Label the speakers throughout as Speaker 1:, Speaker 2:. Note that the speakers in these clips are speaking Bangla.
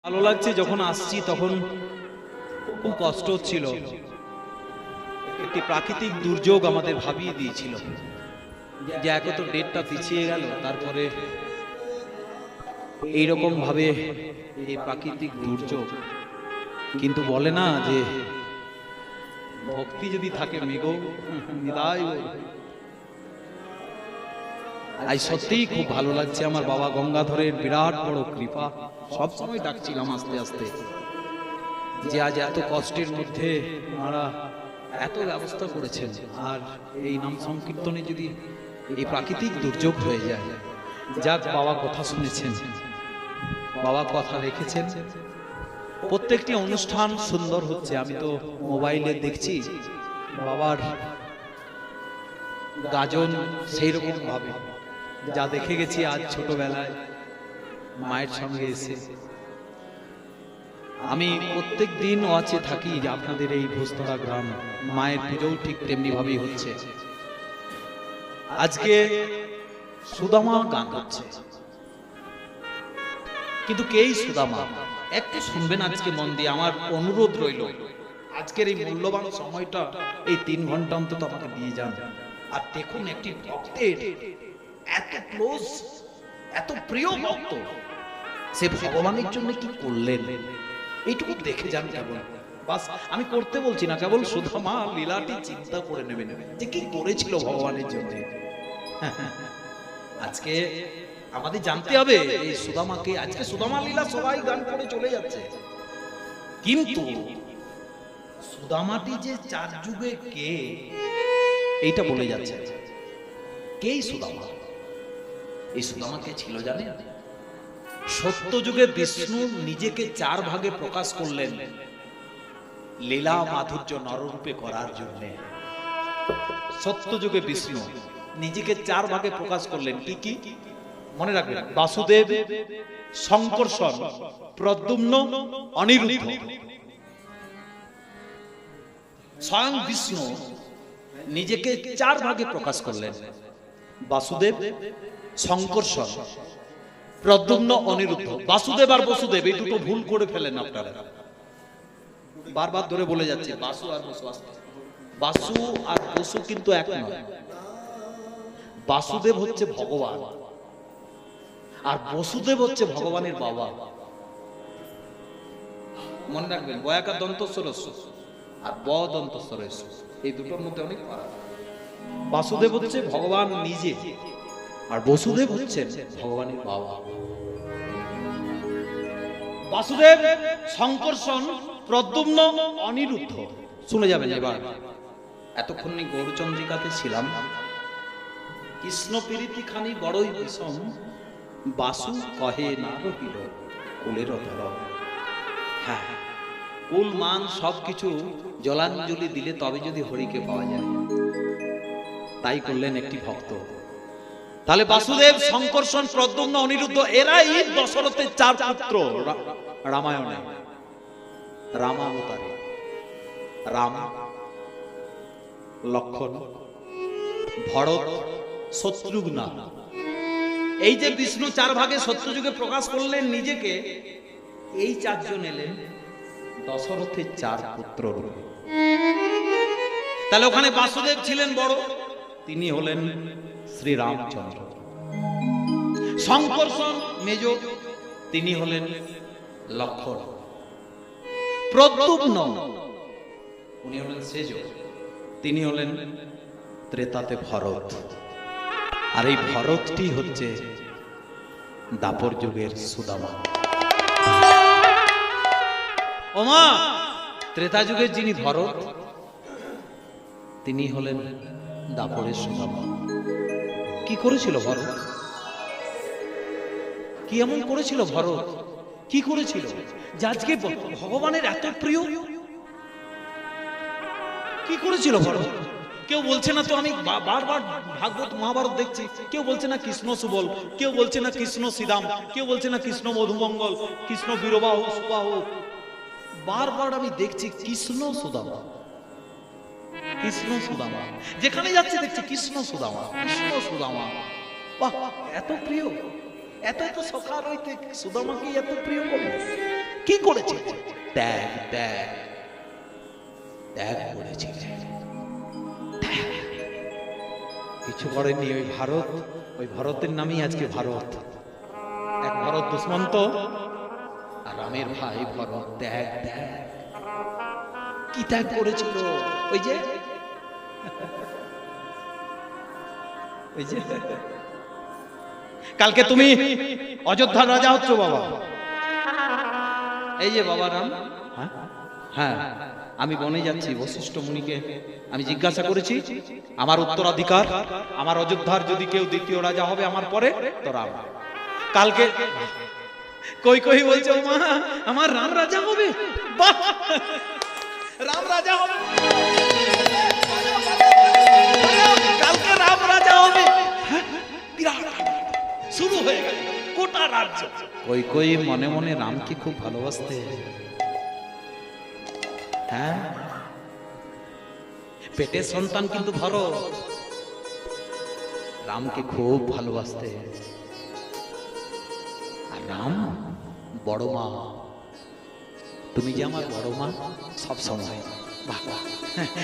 Speaker 1: ভালো লাগছে। যখন আসছি তখন খুব কষ্ট হচ্ছিল। একটি প্রাকৃতিক দুর্যোগ আমাদের ভাবিয়ে দিয়েছিল যে এক তো ডেটটা পিছিয়ে গেল, তারপরে এইরকম ভাবে এই প্রাকৃতিক দুর্যোগ। কিন্তু বলে না যে ভক্তি যদি থাকে মেঘ নিদায়। আজ সত্যিই খুব ভালো লাগছে। আমার বাবা গঙ্গাধরের বিরাট বড় কৃপা। সবসময় ডাকছিলাম আস্তে আস্তে যে আজ এত কষ্টের মধ্যে ওনারা এত ব্যবস্থা করেছেন, আর এই নাম সংকীর্তনে যদি এই প্রাকৃতিক দুর্যোগ হয়ে যায়, যাক বাবা কথা শুনেছেন, বাবা কথা রেখেছেন। প্রত্যেকটি অনুষ্ঠান সুন্দর হচ্ছে। আমি তো মোবাইলে দেখছি বাবার গাজন সেই রকম ভাবে যা দেখে গেছি আজ ছোটবেলায় মায়ের সঙ্গে এসে। আমি প্রত্যেক দিন ওয়াচে থাকি যে আপনাদের এই ভোজতলা গ্রাম মায়ের পুজোও ঠিক তেমনি ভাবেই হচ্ছে। আজকে সুদামা গান হচ্ছে, কিন্তু কেই সুদামা একটু শুনবেন আজকে মন দিয়ে। আমার অনুরোধ রইল আজকের এই মূল্যবান সময়টা এই 3 ঘন্টা অন্তত আমাকে দিয়ে যান। আর দেখুন একটি ভক্তের এত ক্লোজ, এত প্রিয় ভক্ত, সে ভগবানের জন্য কি করলেন এইটুকু দেখে যান কেবল। বাস আমি করতে বলছি না, কেবল সুদামা লীলাটি চিন্তা করে নেবেন যে কি করেছিল ভগবানের জন্য। আজকে আমাদের জানতে হবে এই সুদামাকে। আজকে সুদামা লীলা সবাই গান করে চলে যাচ্ছে, কিন্তু সুদামাটি যে 4 যুগে কে এইটা বলে যাচ্ছে। কে সুদামা? এই সুদামা কে ছিল জানেন? সত্য যুগে বিষ্ণু নিজেকে 4 ভাগে প্রকাশ করলেন লীলা মাধুর্য নররূপে করার জন্য। সত্য যুগে বিষ্ণু নিজেকে 4 ভাগে প্রকাশ করলেন। কি কি মনে রাখবেন? বাসুদেব, শঙ্কর্ষণ, প্রদ্যুম্ন, অনিরুদ্ধ। স্বয়ং বিষ্ণু নিজেকে 4 ভাগে প্রকাশ করলেন। বাসুদেব, শঙ্কর্ষণ, প্রদ্যুম্ন, অনিরুদ্ধ। বাসুদেব আর বসুদেব এই দুটো ভুল করে ফেলেন আপনারা। বারবার ধরে বলে যাচ্ছে বাসু আর বসু। বাসু আর বসু কিন্তু এক নয়। বাসুদেব হচ্ছে ভগবান আর বসুদেব হচ্ছে ভগবানের বাবা। মনে রাখবেন, বয়াকার দন্তস্বরস্য আর ব দন্তস্বরস্য এই দুটোর মধ্যে অনেক ফারাক। বাসুদেব হচ্ছে ভগবান নিজে, আর বসুদেব হচ্ছে ভগবানের বাবা। বাসুদেব, শঙ্কর্ষণ, প্রদ্যুম্ন, অনিরুদ্ধ। শুনে যাবেন এবার। এতক্ষণ গৌরচন্দ্রিকাতে ছিলাম। কৃষ্ণ প্রীতি খানি বড়ই বিষম, বাসু কহে না রহিল কুলের ধর। হ্যাঁ, কুল মান সবকিছু জলাঞ্জলি দিলে তবে যদি হরিকে পাওয়া যায়। তাই করলেন একটি ভক্ত। তাহলে বাসুদেব, শঙ্কর্ষণ, প্রদ্যুম্ন, অনিরুদ্ধ এরাই দশরথের 4 পুত্র রামায়ণে, রামাবতারে। রাম, লক্ষণ, ভরত, শত্রুঘ্ন। এই যে বিষ্ণু 4 ভাগে সত্যযুগে প্রকাশ করলেন নিজেকে, এই 4 জন এলেন দশরথের 4 পুত্র রূপে। তাহলে ওখানে বাসুদেব ছিলেন বড়, তিনি হলেন শ্রী রামচন্দ্র। শঙ্কর্ষণ মেজ, তিনি হলেন লক্ষণ। প্রদ্যুম্ন উনি হলেন সেজ, তিনি হলেন ত্রেতাতে ভরত। আর এই ভরতটি হচ্ছে দাপর যুগের সুদামা। ওমা, ত্রেতা যুগের যিনি ভরত, তিনি হলেন দাপরের সুদামা। কি করেছিল ভরত? কি এমন করেছিল ভরত? কি করেছিল যে আজকে ভগবানের এত প্রিয়? কি করেছিল ভরত? কেউ বলছে না তো, আমি বারবার ভাগবত মহাভারত দেখছি, কেউ বলছে না কৃষ্ণ সুবল, কেউ বলছে না কৃষ্ণ শ্রীরাম, কেউ বলছে না কৃষ্ণ মধুমঙ্গল, কৃষ্ণ বীরবাহু সুবাহু। বারবার আমি দেখছি কৃষ্ণ সুদামা, কৃষ্ণ সুদামা। যেখানে যাচ্ছে দেখছি কৃষ্ণ সুদামা, কৃষ্ণ সুদামা। বাহ, এত প্রিয়, এত এত সখা রইতে সুদামাকে এত প্রিয় করলো। কি করেছে? ত্যাগ ত্যাগ ত্যাগ করেছে, কিছু করেনি। ওই ভারত, ওই ভারতের নামই আজকে ভারত। এক ভরত দুষ্মন্ত আর রামের ভাই ভরত। ত্যাগ ত্যাগ, কি ত্যাগ করেছিল? ওই যে ওই যে কালকে তুমি অযোধ্যার রাজা হচ্ছ বাবা, এই যে বাবা রাম। হ্যাঁ, আমি বনে যাচ্ছি, বশিষ্ঠ মুনিকে আমি জিজ্ঞাসা করেছি, আমার উত্তরাধিকার, আমার অযোধ্যার যদি কেউ দ্বিতীয় রাজা হবে আমার পরে তো রাম। কালকে কই কই বলছে মা আমার রাম রাজা হবে। বাহ, রাম রাজা হবে, কালকে রাম রাজা হবে। বিরাট শুরু হয়ে গেল গোটা রাজ্য। কই কই মনে মনে রামকে খুব ভালোবাসতে। হ্যাঁ, পেটের সন্তান কিন্তু ভরত, রামকে খুব ভালোবাসতে। আর রাম বড় মা, তুমি যে আমার বড় মা সব সময়।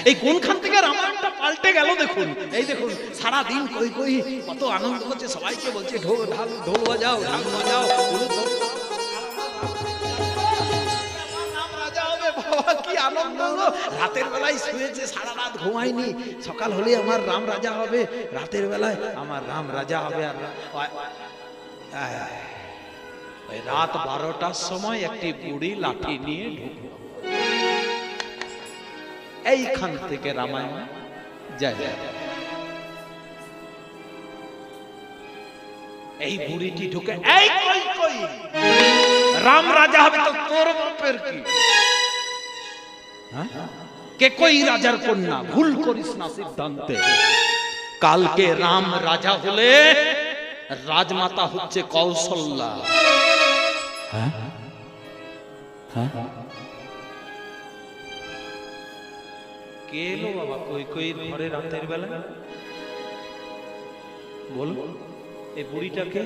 Speaker 1: এই কোনখান থেকে রামায়ণটা পাল্টে গেল দেখুন। এই দেখুন সারা দিন কই কই কত আনন্দ করছে, সবাইকে বলছে ঢোল ঢোল বাজাও, ঢাক বাজাও। কি আনন্দ, রাতের বেলায় শুয়েছে, সারা রাত ঘুমায়নি, সকাল হলে আমার রাম রাজা হবে, রাতের বেলায় আমার রাম রাজা হবে। আর রাত 12টার সময় একটি বুড়ি লাঠি নিয়ে ঢুকলো। এইখান থেকে রামায়ণ যায়। এই বুড়িটি ঢুকে, এই কই কই রাম রাজা হবে তো তোর বাপের কি? কে কই রাজার কন্যা, ভুল করিস না সিদ্ধান্তে। কালকে রাম রাজা হলে রাজমাতা হচ্ছে কৌশল্যা। কে এলো বাবা কই কই ঘরে রাতের বেলা? বলো, এই বুড়িটা কে?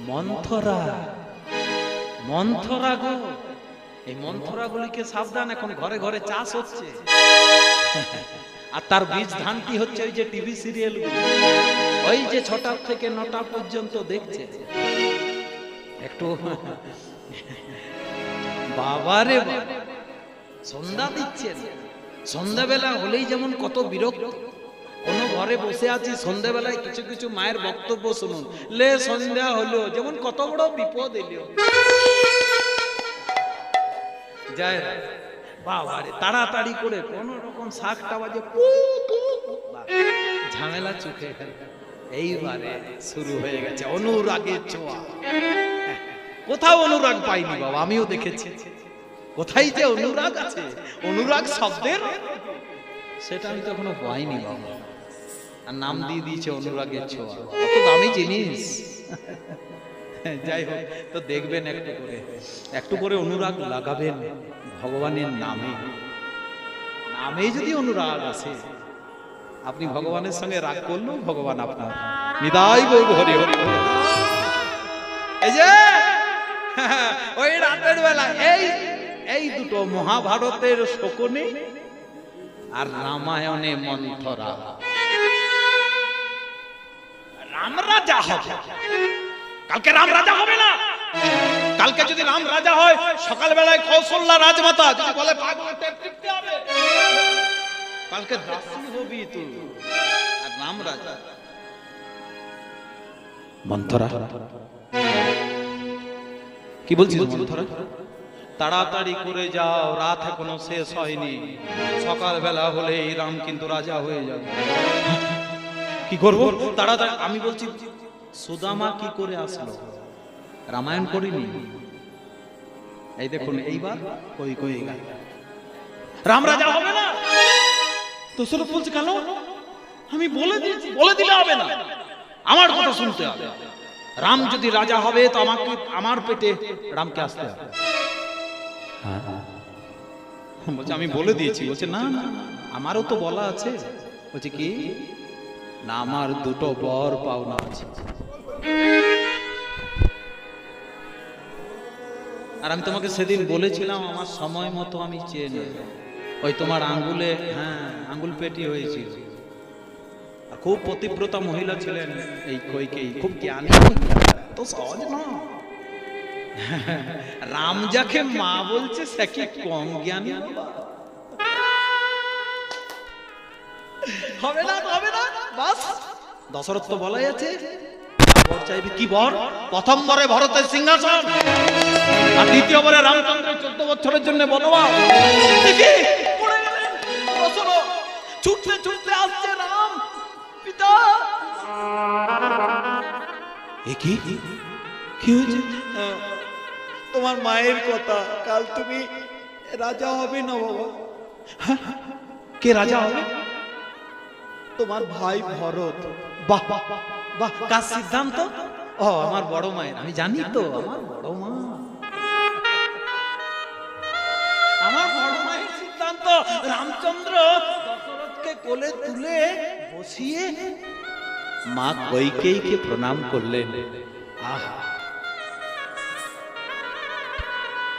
Speaker 1: মন্থরা। মন্থরা গো, এই মন্থরা গুলিকে সাবধান, এখন ঘরে ঘরে চাষ হচ্ছে। আর তার বীজ ধানটি হচ্ছে ওই যে টিভি সিরিয়াল, ওই যে 6টা থেকে 9টা পর্যন্ত দেখছে। একটু বাবারে বাবা, সন্ধ্যা দিচ্ছেন, সন্ধ্যাবেলা হলেই যেমন কত বিরক্ত। কোন ঘরে বসে আছি, সন্ধ্যাবেলায় কিছু কিছু মায়ের বক্তব্য শুনুন, লে সন্ধ্যা হলো, যেমন কত বড় বিপদ এলো। যায় বাবারে, তাড়াতাড়ি করে কোন রকম শাকটা বাজে, ঝামেলা চুকে গেল। এইবারে শুরু হয়ে গেছে অনুরাগের ছোঁয়া। কোথাও অনুরাগ পাইনি বাবা, আমিও দেখেছি। কোথায় যে অনুরাগ আছে, অনুরাগ শব্দের, সেটা আমি তো এখনো পাইনি বাবা। আর নাম দিয়ে দিয়েছে অনুরাগের ছোঁয়া, কত দামি জিনিস। যাই হোক, তো দেখবেন একটু করে অনুরাগ লাগাবেন ভগবানের নামে। নামে যদি অনুরাগ আসে, আপনি ভগবানের সঙ্গে রাগ করলেও ভগবান আপনার। নিতাই গৌর হরি হরি। এই যে ওই রাতের বেলা এই দুটো মহাভারতের শকুনি আর রামায়ণে মন্থরা। রাম রাজা হবে, কালকে রাম রাজা হবে না। কালকে যদি রাম রাজা হয়, সকালবেলায় কৌশল্যা রাজমাতা যদি বলে কালকে দাসী হবি তুই, আর রাম রাজা। মন্থরা কি বলছিস? মন্থরা তাড়াতাড়ি করে যাও, রাত এখনো শেষ হয়নি, সকালবেলা হলেই রাম কিন্তু রাজা হয়ে যাবে। কি করবো তাড়াতাড়ি? আমি বলছি সুদামা কি করে আসলো? রামায়ণ করিনি। এই দেখুন এইবার কই কই রাম রাজা হবে না। দশরথ বলছে কেন? আমি বলে দিয়েছি, বলে দিলে হবে না, আমার কথা শুনতে হবে। রাম যদি রাজা হবে তো আমাকে, আমার পেটে রামকে আসতে হবে। বলছে আমি বলে দিয়েছি। বলছে না না, আমারও তো বলা আছে। বলছে কি না, আমার দুটো বর পাওনা আছে।
Speaker 2: আর আমি তোমাকে সেদিন বলেছিলাম আমার সময় মতো আমি চেয়ে নেব। ওই তোমার আঙ্গুলে, হ্যাঁ, আঙ্গুল পেটি হয়েছিল। আর খুব পতিব্রতা মহিলা ছিলেন এই কইকেই, খুব জ্ঞানী, তো সহজ না। রাম যাকে মা বলছে সে কি কম জ্ঞানী? হবে না, হবে না, বাস দশরথ তো বলাই আছে, বর চাইবে কি বর? প্রথম বরে ভরতের সিংহাসন, আর দ্বিতীয় বরে রামচন্দ্রের 14 বছরের জন্য বনবাস। দেখি পড়ে গেলেন দশরথ, ছুটতে ছুটতে আসছে রাম, পিতা। এ কি কি হয়েছে? তোমার মায়ের কথা, কাল তুমি রাজা হবে না বাবা। কে রাজা হবে? তোমার ভাই ভরত। বাহ বাহ বাহ, কার সিদ্ধান্ত? ও আমার বড় মায়ের। আমি জানি তো, আমার বড় মা, আমার বড় মায়ের সিদ্ধান্ত। রামচন্দ্র দশরথকে কোলে তুলে বসিয়ে মা কইকেয়ীকে প্রণাম করলেন। আহা,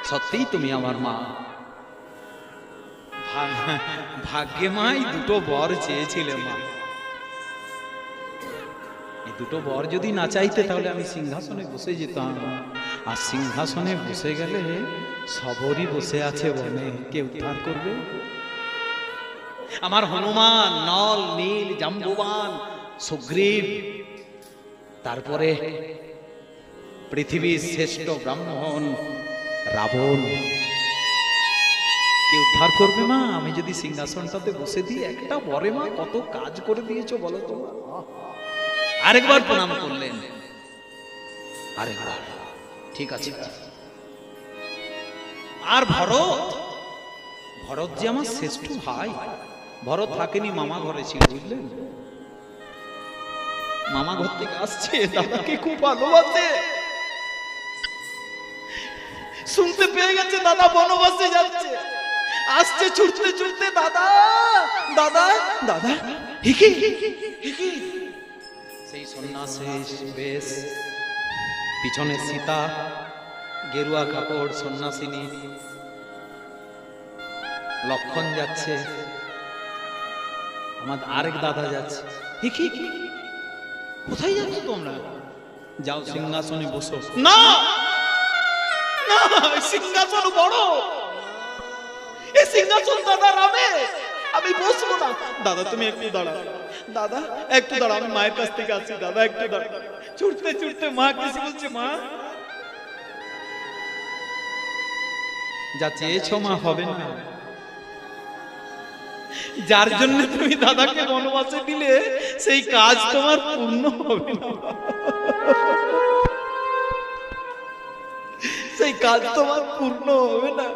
Speaker 2: সত্যিই তুমি আমার মা। ভাগ্যে মাই দুটো বর চেয়েছিলে মা। এই দুটো বর যদি না চাইতে তাহলে আমি সিংহাসনে বসে যেতাম। আর সিংহাসনে বসে গেলে সবরই বসে আছে বনে, কে উদ্ধার করবে? আমার হনুমান, নল, নীল, জাম্বুবান, সুগ্রীব, তারপরে পৃথিবীর শ্রেষ্ঠ ব্রাহ্মণ রাবণ, কে উদ্ধার করবে মা? আমি যদি সিংহাসনটাতে বসে দিই, একটা বরে মা কত কাজ করে দিয়েছো বলো তো। আরেকবার প্রণাম করলেন, আরেকবার, ঠিক আছে। আর ভরত, ভরত যে আমার শ্রেষ্ঠ ভাই। ভরত থাকেনি, মামা ঘরে ছিল, বুঝলেন? মামা ঘর থেকে আসছে, দাদাকে খুব ভালোবাসে। শুনতে পেয়ে গেছে দাদা বনবাসে যাচ্ছে, আসছে ছুটতে ছুটতে, দাদা দাদা দাদা। হিকি হিকি, সেই সন্ন্যাসী বেশ, পিছনে সীতা, গেরুয়া কাপড় সন্ন্যাসিনী, লক্ষণ যাচ্ছে, আমার আরেক দাদা যাচ্ছে। হিকি, কোথায় যাচ্ছ তোমরা? যাও সিংহাসনে বসো। না না, সিংহাসন বড়, এই সিংহাসন দাদা রামে, আমি বসবো না। দাদা তুমি একটু দাঁড়াও, দাদা একটু দাঁড়াও, আমি মায়ের কাছ থেকে আসছি, দাদা একটু দাঁড়াও। ছুটতে ছুটতে মা কিছু বলছে, মা যা চেয়েছো মা হবে না। যার জন্য তুমি দাদাকে বনবাসে দিলে সেই কাজ তোমার পূর্ণ হবে না, সেই কাজ তোমার পূর্ণ হবে না,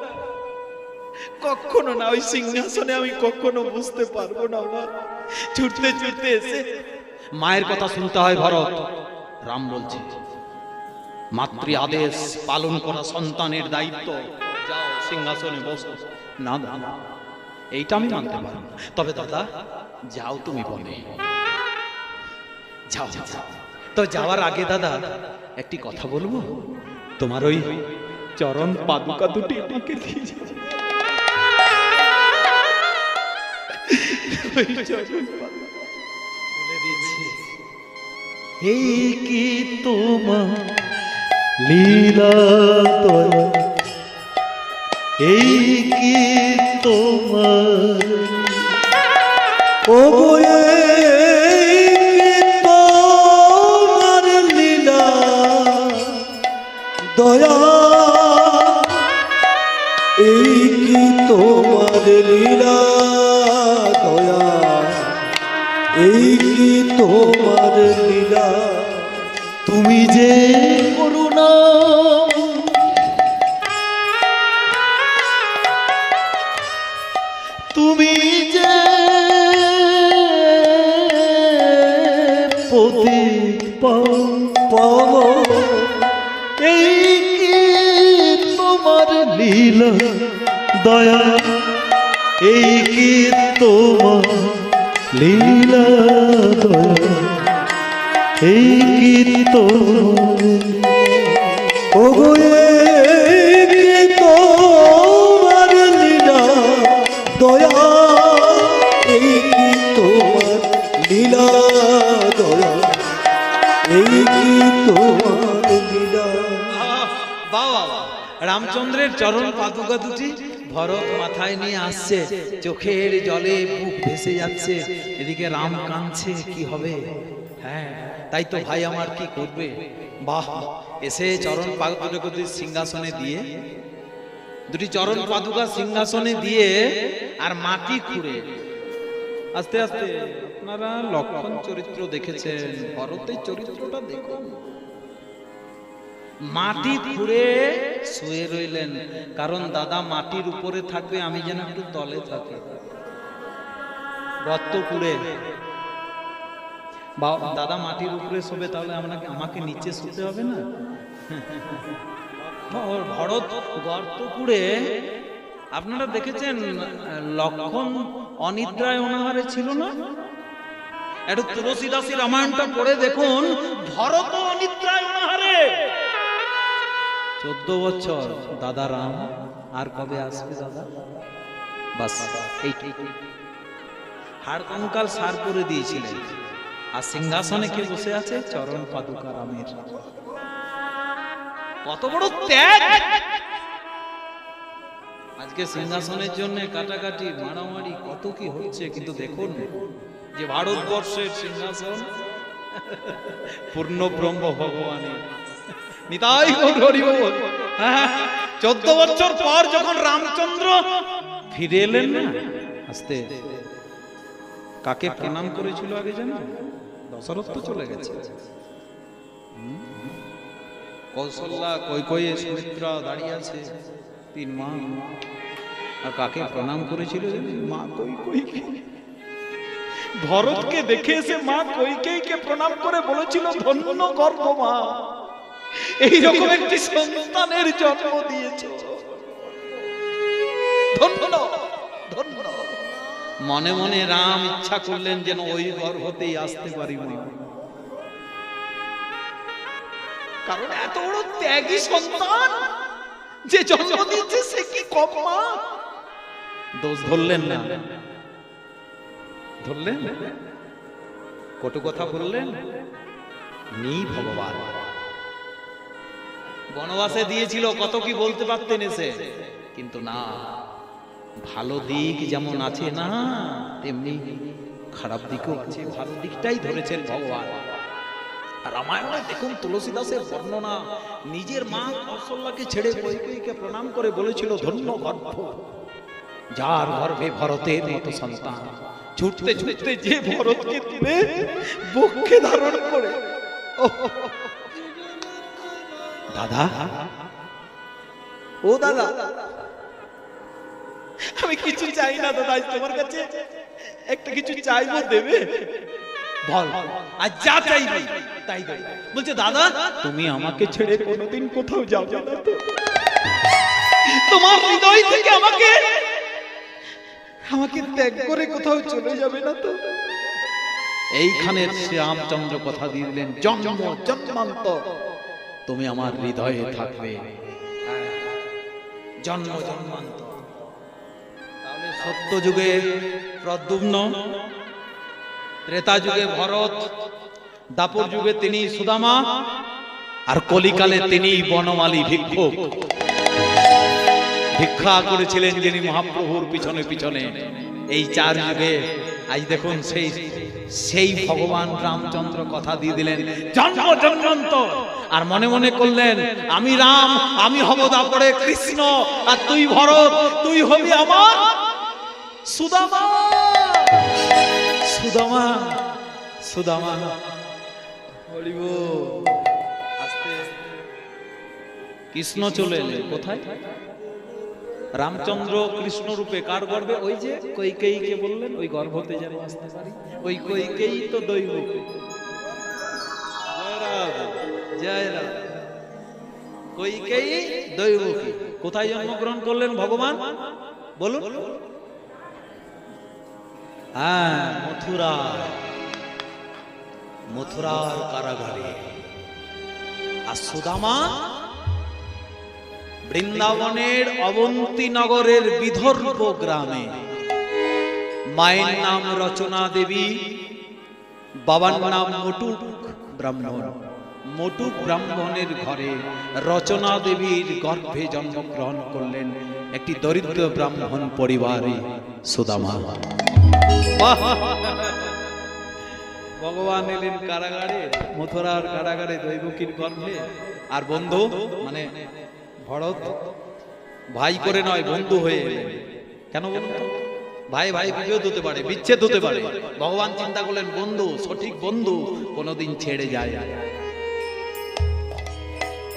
Speaker 2: কখনো না। ওই সিংহাসনে আমি কখনো বুঝতে পারবো না মা। ছুটতে ছুটতে এসে মায়ের কথা শুনতে হয় ভরত। রাম বলছে, মাতৃ আদেশ পালন করা সন্তানের দায়িত্ব, যাও সিংহাসনে বসো। না দাদা, এইটা আমি মানতে পারবো না। তবে দাদা যাও তুমি বনে, যাও যাও। তো যাওয়ার আগে দাদা একটি কথা বলবো, তোমার ওই চরণ পাদুকা দুটি আমাকে দিয়ে যাও।
Speaker 3: এই কি তোমার লীলা দয়া, এই কি তোমার ও গো, তোমার লীলা দয়া, এই কি তোমার লীলা দয়া, এই কি তোমার লীলা, তুমি যে করুণা, তুমি যে পতিত পাব, এই কি তোমার লীলা দয়া, এই কি তোমার লীলা দয়া, এই কি তোমার ও গো, এই কি
Speaker 2: রামচন্দ্রের চরণ পাদুকা দুটি ভরত মাথায় নিয়ে আসছে, চোখের জলে বুক ভেসে যাচ্ছে, এদিকে রাম কাঁদছে, কি হবে? হ্যাঁ, তাই তো ভাই আমার কি করবে? বাহ, এসে চরণ পাদুকা দুটি সিংহাসনে দিয়ে, দুটি চরণ পাদুকা সিংহাসনে দিয়ে আর মাটি খুঁড়ে, আস্তে আস্তে, আপনারা লক্ষণ চরিত্র দেখেছেন, ভরতের চরিত্রটা দেখুন, মাটি খুঁড়ে শুয়ে রইলেন, কারণ দাদা মাটির উপরে থাকবে, আমি যেন একটু তলে থাকি। গর্ত খুঁড়ে দাদা মাটির উপরে শোবে, তাহলে আমাকে নিচে শুতে হবে না? ভরত গর্ত খুঁড়ে, আপনারা দেখেছেন লক্ষণ অনিদ্রায় অনাহারে ছিল না? একটু তুলসীদাসী রামায়ণটা পড়ে দেখুন, ভরত অনিদ্রায় অনাহারে, 14 বছর দাদা রাম, আর কবে আসবে দাদা? বাস এই হাড় কঙ্কাল সার করে দিয়েছিলেন, আর সিংহাসনে কে বসে আছে? চরণ পাদুকা রামের। কত বড় ত্যাগ! আজকে সিংহাসনের জন্য কাটাকাটি, মারামারি, কত কি হচ্ছে, কিন্তু দেখুন যে ভারতবর্ষের সিংহাসন পূর্ণ ব্রহ্ম ভগবানের। নিতাই গৌর হরি বল। 14 বছর পর যখন রামচন্দ্র ফিরে এলেন না, আস্তে, কাকে প্রণাম করেছিল আগে জানেন? দশরথ তো চলে গেছে, কৌশল্যা, কৈকেয়ী, সুমিত্রা দাঁড়িয়ে আছে, 3 মা। আর কাকে প্রণাম করেছিল? মা কৈকেয়ীকে। ভরতকে দেখে এসে মা কৈকেয়ীকে প্রণাম করে বলেছিল, ধন্য গর্ভ মা, এইরকম একটি সন্তানের জন্ম দিয়েছে, ধন্য ধন্য। মনে মনে রাম ইচ্ছা করলেন যেন ওই গর্ভতেই আসতে পারি মা, কারণ এত বড় ত্যাগী সন্তান যে জন্ম দিয়েছে, সে কি কম মা? দোষ ধরলেন না, ধরলেন, কটু কথা বললেন, নেই ভগবান। বনবাসে দিয়েছিল, কত কি বলতে পারতেন এসে, কিন্তু না, ভালো দিক যেমন আছে না, তেমনি খারাপ দিকও আছে, ভালো দিকটাই ধরেছেন ভগবান। রামায়ণে দেখুন তুলসীদাসের বর্ণনা, নিজের মা কৌশল্যাকে ছেড়ে কৈকেয়ীকে প্রণাম করে বলেছিল, ধন্য গর্ভ যার গর্ভে ভরতের মতো সন্তান। ছুটতে ছুটতে যে ভরতকে তুলে বুকে ধারণ করে, দাদা, ও দাদা, আমি কিছু চাই না দাদা, তোমার কাছে একটা কিছু চাইবো, দেবে? বল, আর যা চাইবি তাই দেব। বলছে, দাদা তুমি আমাকে ছেড়ে কোনোদিন কোথাও যাবে না তো? তোমার হৃদয় থেকে আমাকে ত্যাগ করে কোথাও চলে যাবে না তো? এইখানে শ্রীরামচন্দ্র কথা দিয়ে দিলেন, জন্ম জন্মান্তর তুমি আমার হৃদয়ে থাকবে, জন্ম জন্মান্তর। তাহলে সত্য যুগে প্রদ্যুম্ন, ত্রেতা যুগে ভরত, দাপর যুগে তিনি সুদামা, আর কলিকালে তিনি বনমালী ভিক্ষুক, ভিক্ষা করেছিলেন যিনি মহাপ্রভুর পিছনে পিছনে। এই 4 যুগে আজ দেখুন সেই ভগবান রামচন্দ্র কথা দিয়ে দিলেন, জন্ম জন্মান্তর। আর মনে মনে করলেন, আমি রাম, আমি হব দাপরে কৃষ্ণ, আর তুই ভরত, তুই হবি আমার সুদামা। সুদামা, সুদামা, হরি বল। আস্তে কৃষ্ণ চলে এলেন কোথায়? রামচন্দ্র কৃষ্ণ রূপে কার গর্ভে? ওই যে কৈকেয়ীকে বললেন, ওই গর্ভতে যেন আসতে পারি। ওই কৈকেয়ী তো দৈবক। জয় রাম, জয় রাম। কৈকেয়ী দৈবকী। কোথায় জন্মগ্রহণ করলেন ভগবান বলুন? হ্যাঁ, মথুরা, মথুরার কারাগারে। আর সুদামা বৃন্দাবনের অবন্তী নগরের বিদর্ভ গ্রামে। মায়ের নাম রচনা দেবী, বাবার নাম মটুক ব্রাহ্মণ। মোটু ব্রাহ্মণের ঘরে রচনা দেবীর গর্ভে জন্মগ্রহণ করলেন একটি দরিদ্র ব্রাহ্মণ পরিবারে সুদামা। বাহ! ভগবান এলেন কারাগারে, মথুরার কারাগারে দৈবকীর গর্ভে, আর বন্ধু মানে ভরত ভাই করে নয় বন্ধু হয়ে এলেন। কেন বলুন তো? ভাই ভাই বিভেদ হতে পারে, বিচ্ছেদ হতে পারে, ভগবান চিন্তা করলেন বন্ধু, সঠিক বন্ধু কোনোদিন ছেড়ে যায়,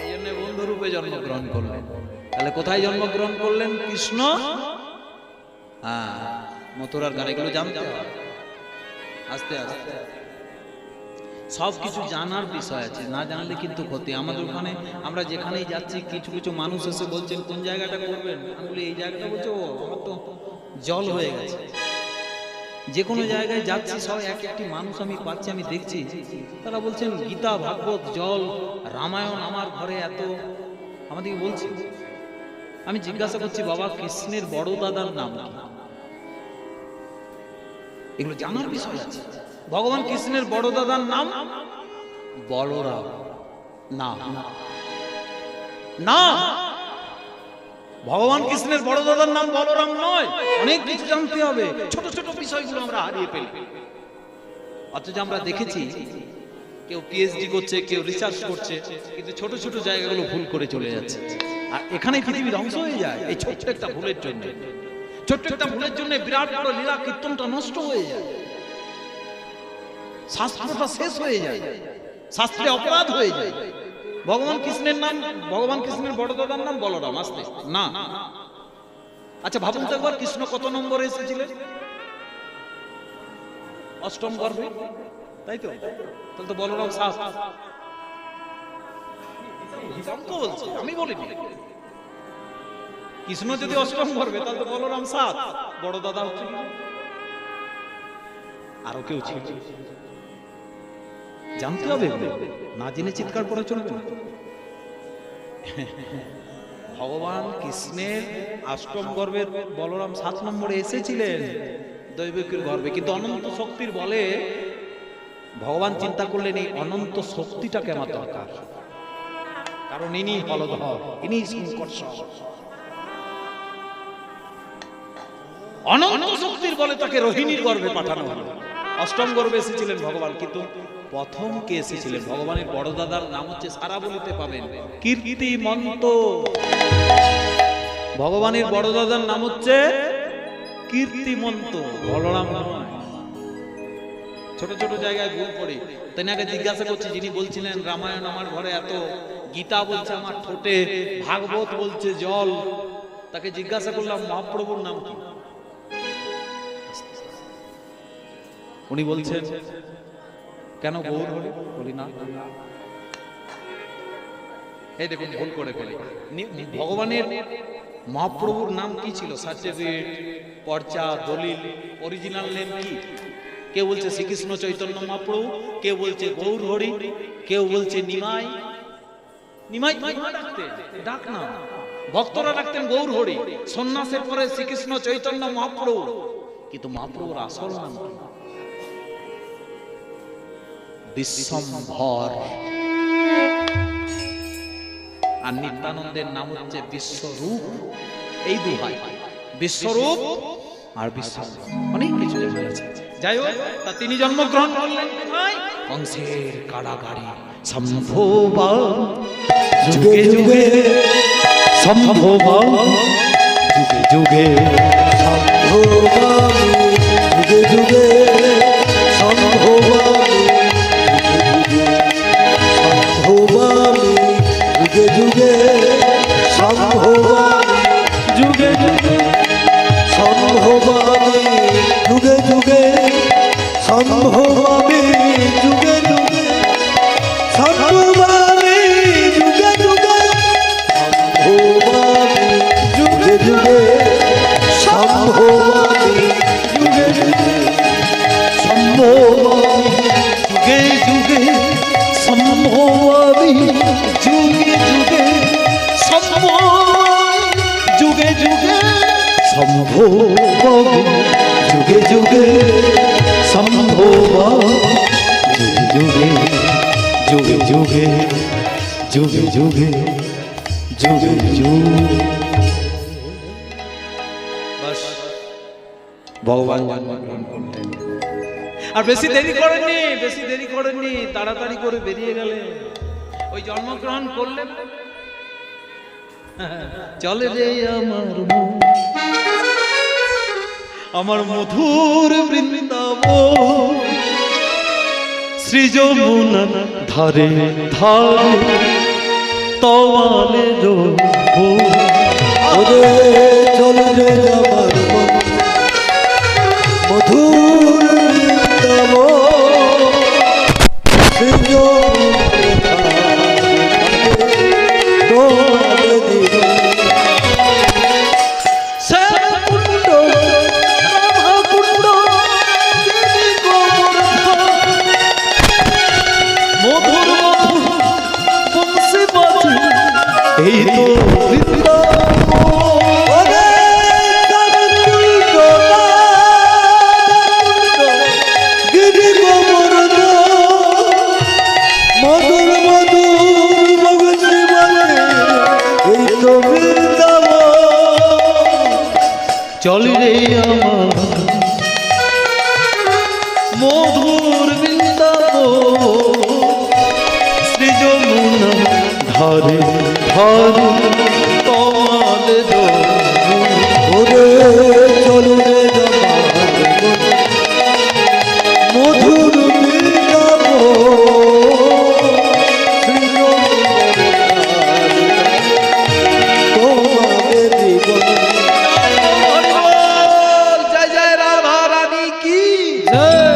Speaker 2: এই জন্য বন্ধু রূপে জন্মগ্রহণ করলেন। তাহলে কোথায় জন্মগ্রহণ করলেন কৃষ্ণ? হ্যাঁ, মথুরার গানে। এগুলো জানতে হবে আস্তে আস্তে, সব কিছু জানার বিষয় আছে, না জানলে কিন্তু ক্ষতি। আমাদের ওখানে আমরা যেখানেই যাচ্ছি কিছু কিছু মানুষ এসে বলছেন কোন জায়গাটা করবেন, আমি বলি এই জায়গাটা, বলছে ও আমার তো জল হয়ে গেছে। যে কোনো জায়গায় যাচ্ছি সব এক একটি মানুষ আমি পাচ্ছি, আমি দেখছি তারা বলছেন গীতা ভাগবত জল রামায়ণ আমার ঘরে এত, আমাদেরকে বলছে। আমি জিজ্ঞাসা করছি বাবা কৃষ্ণের বড় দাদার নাম কি? এগুলো জানার বিষয় আছে। ভগবান কৃষ্ণের বড় দাদার নাম বলরাম। না না, ভগবান কৃষ্ণের বড় দাদার নাম বলরাম নয়। অনেক কিছু জানতে হবে, ছোট ছোট বিষয়গুলো আমরা হারিয়ে ফেলি। অথচ আমরা দেখেছি কেউ পিএইচডি করছে, কেউ রিসার্চ করছে, কিন্তু ছোট ছোট জায়গাগুলো ভুল করে চলে যাচ্ছে। আর এখানে পৃথিবী ধ্বংস হয়ে যায় এই ছোট্ট একটা ভুলের জন্য। ছোট্ট একটা ভুলের জন্য বিরাট বড় লীলা কীর্তনটা নষ্ট হয়ে যায়, শাস্ত্রটা শেষ হয়ে যায়, শাস্ত্রে অপরাধ হয়ে যায়। ভগবান কৃষ্ণের নাম, ভগবান কৃষ্ণের বড় দাদার নাম বলরাম, আসতে না। আচ্ছা ভাবুন তো একবার, কৃষ্ণ কত নম্বরে এসেছিলেন? অষ্টম গর্ভে, তাই তো? তাহলে তো বলরাম 7। বলছে, আমি বলিনি। কৃষ্ণ যদি অষ্টম গর্ভে, তাহলে তো বলরাম 7, বড় দাদা হচ্ছে আরো কেউ ছিল, জানতে হবে। না জেনে চিৎকার করা চলবে না। ভগবান কৃষ্ণের অষ্টম গর্ভের বলরাম 7 নম্বরে এসেছিলেন দৈবকীর গর্ভে, কিন্তু অনন্ত শক্তির বলে ভগবান চিন্তা করলেন এই অনন্ত শক্তিটাকে আমার দরকার, কারণ ইনি হলধর, ইনি সংকর্ষণ। অনন্ত শক্তির বলে তাকে রোহিণীর গর্ভে পাঠানো হলো। অষ্টম গর্ভে এসেছিলেন ভগবান, কিন্তু প্রথম কে এসেছিলেন? ভগবানের বড় দাদার নাম হচ্ছে, সারা বলিতে পাবেন, কীর্তিমন্ত। ভগবানের বড় দাদার নাম হচ্ছে কীর্তিমন্ত, বলরাম নয়। ছোট ছোট জায়গায় ভুল পড়ি। তেনাকে জিজ্ঞাসা করছি, যিনি বলছিলেন রামায়ণ আমার ঘরে এত, গীতা বলছে আমার ঠোঁটে, ভাগবত বলছে জল, তাকে জিজ্ঞাসা করলাম মহাপ্রভুর নাম কি? উনি বলছেন কেন গৌর হরি? বলি না, এই দেখুন ভুল করে ফেলে। ভগবানের মহাপ্রভুর নাম কি ছিল? সার্টিফিকেট, পর্চা, দলিল, অরিজিনাল নেম কি? কেউ বলছে শ্রীকৃষ্ণ চৈতন্য মহাপ্রভু, কেউ বলছে গৌর হরি, কেউ বলছে নিমাই। নিমাই ডাকতেন, ডাক না, ভক্তরা ডাকতেন গৌর হরি। সন্ন্যাসের পরে শ্রীকৃষ্ণ চৈতন্য মহাপ্রভু, কিন্তু মহাপ্রভুর আসল নাম কি? বিশ্বম্ভর। আর নিত্যানন্দের নাম হচ্ছে বিশ্বরূপ। এই দুহাই, বিশ্বরূপ আর বিশ্বরূপ, অনেক কিছু লেখা আছে। যাই হোক, তা তিনি জন্মগ্রহণ করলেন কোথায়? কংসের কারাগারে। সম্ভবা
Speaker 3: যুগে যুগে সম্ভবা, যুগে যুগে সম্ভবামি, যুগে যুগে সম্ভবামি, যুগে যুগে সম্ভবামি, যুগে যুগে সম্ভবামি, যুগে যুগে সম্ভবামি, যুগে যুগে সম্ভবামি, যুগে যুগে সম্ভবামি, যুগে যুগে সম্ভবামি, যুগে যুগে সম্ভবামি, যুগে যুগে সম্ভবামি, যুগে যুগে সম্ভবামি, যুগে যুগে সম্ভবামি, যুগে যুগে সম্ভবামি, যুগে যুগে যুগে যুগে যুগে যুগে যুগে যুগে যুগে
Speaker 2: বাস ভগবান জন্মগ্রহণ করলেন। আর বেশি দেরি করেননি, তাড়াতাড়ি করে বেরিয়ে গেলেন। ওই জন্মগ্রহণ করলেন, চলে রে আমার মধুর বৃন্দাবন,
Speaker 3: শ্রী যমুনা ধারে ধারে তওয়ালের ওরে চলে রে আমার মন মধুর বৃন্দাবন, শ্রী যমুনা ধারে তওয়ালে দিবে শ্যামকুণ্ড রাধাকুণ্ড মধুর মধুর বংশী বাজে এই তো মধুর মধুর বংশী বাজে এই তো চলি রে আমার মধুর বৃন্দাবন, শ্রী যমুনা ধারে ধারে তওয়ালের ওরে চলো রে মধুর বৃন্দাবন, শ্রী তোমাদের জীবন।
Speaker 2: জয় জয় রাধা রানী কি
Speaker 3: জয়।